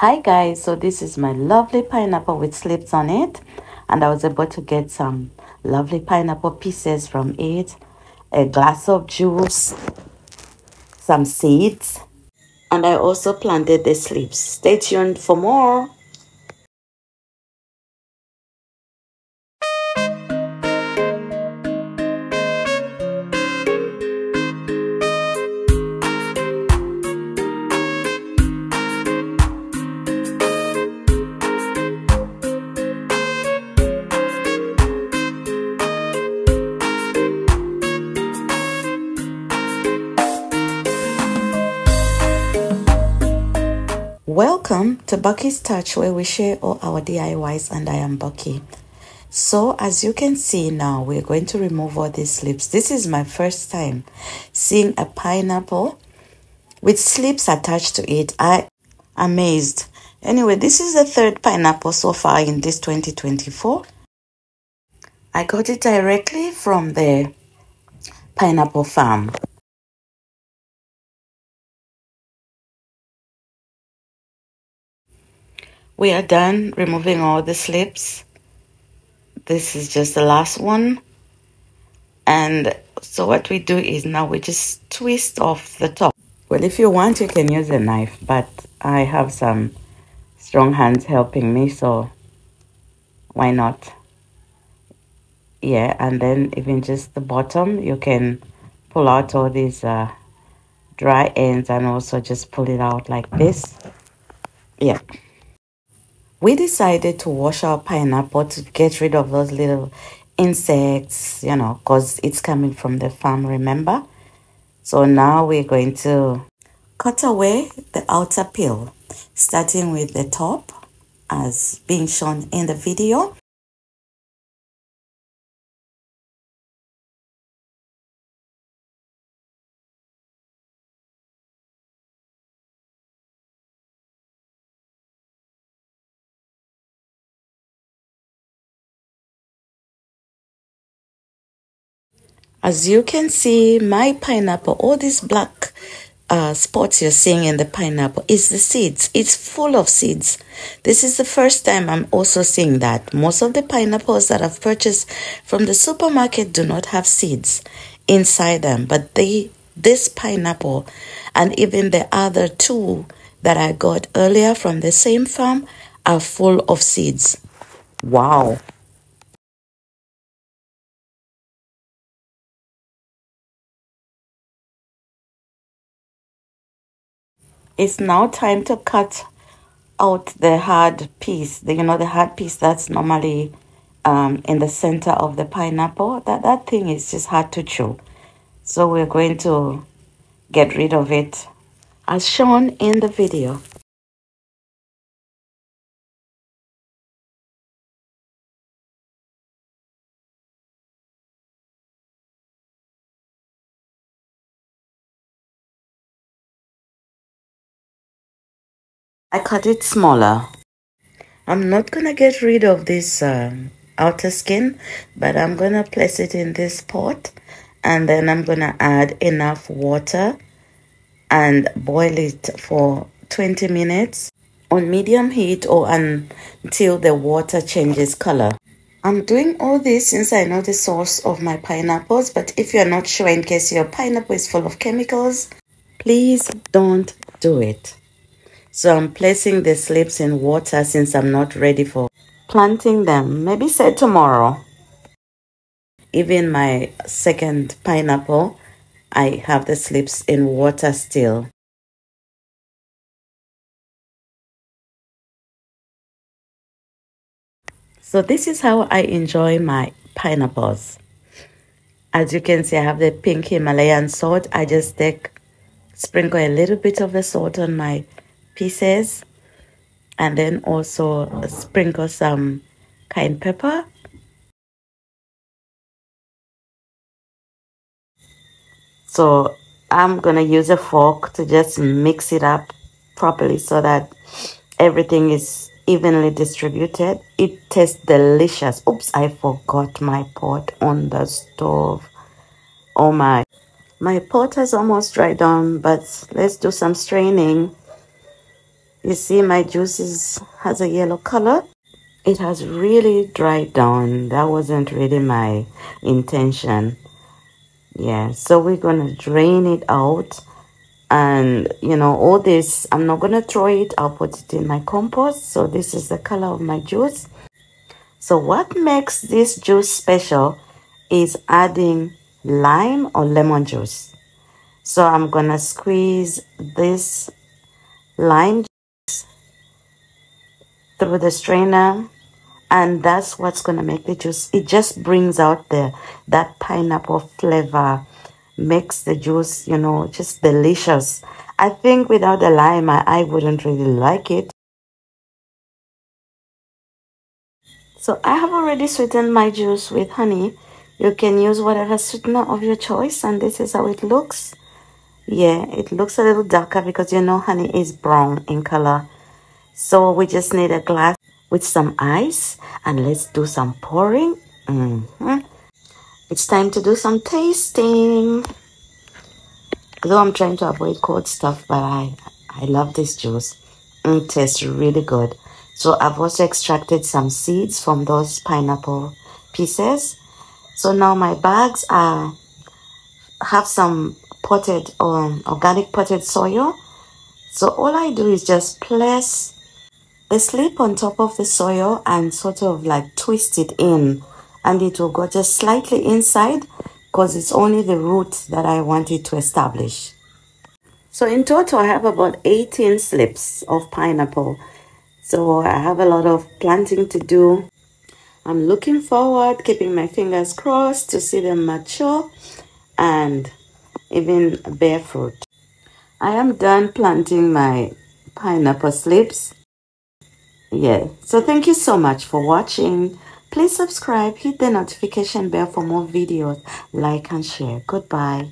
Hi guys, so this is my lovely pineapple with slips on it, and I was able to get some lovely pineapple pieces from it, a glass of juice, some seeds, and I also planted the slips. Stay tuned for more. Welcome to Bucky's Touch, where we share all our DIYs, and I am Bucky. So as you can see now, we're going to remove all these slips. This is my first time seeing a pineapple with slips attached to it. I'm amazed. Anyway, this is the third pineapple so far in this 2024. I got it directly from the pineapple farm. We are done removing all the slips. This is just the last one. And so what we do is now we just twist off the top. Well, if you want, you can use a knife, but I have some strong hands helping me, so why not? Yeah, and then even just the bottom, you can pull out all these dry ends and also just pull it out like this. Yeah. We decided to wash our pineapple to get rid of those little insects, because it's coming from the farm, remember? So now we're going to cut away the outer peel, starting with the top as being shown in the video. As you can see, my pineapple, all these black spots you're seeing in the pineapple is the seeds. It's full of seeds. This is the first time I'm also seeing that. Most of the pineapples that I've purchased from the supermarket do not have seeds inside them, but this pineapple and even the other two that I got earlier from the same farm are full of seeds. Wow. It's now time to cut out the hard piece. The hard piece that's normally in the center of the pineapple. That thing is just hard to chew. So we're going to get rid of it as shown in the video. I cut it smaller. I'm not gonna get rid of this outer skin, but I'm gonna place it in this pot, and then I'm gonna add enough water and boil it for 20 minutes on medium heat or until the water changes color. I'm doing all this since I know the source of my pineapples, but if you're not sure, in case your pineapple is full of chemicals, please don't do it. So I'm placing the slips in water since I'm not ready for planting them. Maybe say tomorrow. Even my second pineapple, I have the slips in water still. So this is how I enjoy my pineapples. As you can see, I have the pink Himalayan salt. I just sprinkle a little bit of the salt on my pieces, and then also sprinkle some cayenne pepper. So I'm gonna use a fork to just mix it up properly so that everything is evenly distributed. It tastes delicious. Oops, I forgot my pot on the stove. Oh my pot has almost dried down, but let's do some straining. You see my has a yellow color. It has really dried down. That wasn't really my intention. Yeah, so we're gonna drain it out. And you know, all this, I'm not gonna throw it, I'll put it in my compost. So this is the color of my juice. So what makes this juice special is adding lime or lemon juice. So I'm gonna squeeze this lime through the strainer, and that's what's gonna make the juice. It just brings out that pineapple flavor, makes the juice, you know, just delicious. I think without the lime, I wouldn't really like it. So I have already sweetened my juice with honey. You can use whatever sweetener of your choice, and this is how it looks. Yeah, it looks a little darker because you know honey is brown in color. So we just need a glass with some ice, and let's do some pouring. It's time to do some tasting. Though I'm trying to avoid cold stuff, but I love this juice. It tastes really good. So I've also extracted some seeds from those pineapple pieces. So now my bags have some potted organic potted soil. So all I do is just place the slip on top of the soil and sort of like twist it in, and it will go just slightly inside because it's only the root that I want it to establish. So in total, I have about 18 slips of pineapple. So I have a lot of planting to do. I'm looking forward, keeping my fingers crossed to see them mature and even bear fruit. I am done planting my pineapple slips. Yeah, so thank you so much for watching. Please subscribe, hit the notification bell for more videos, like and share. Goodbye.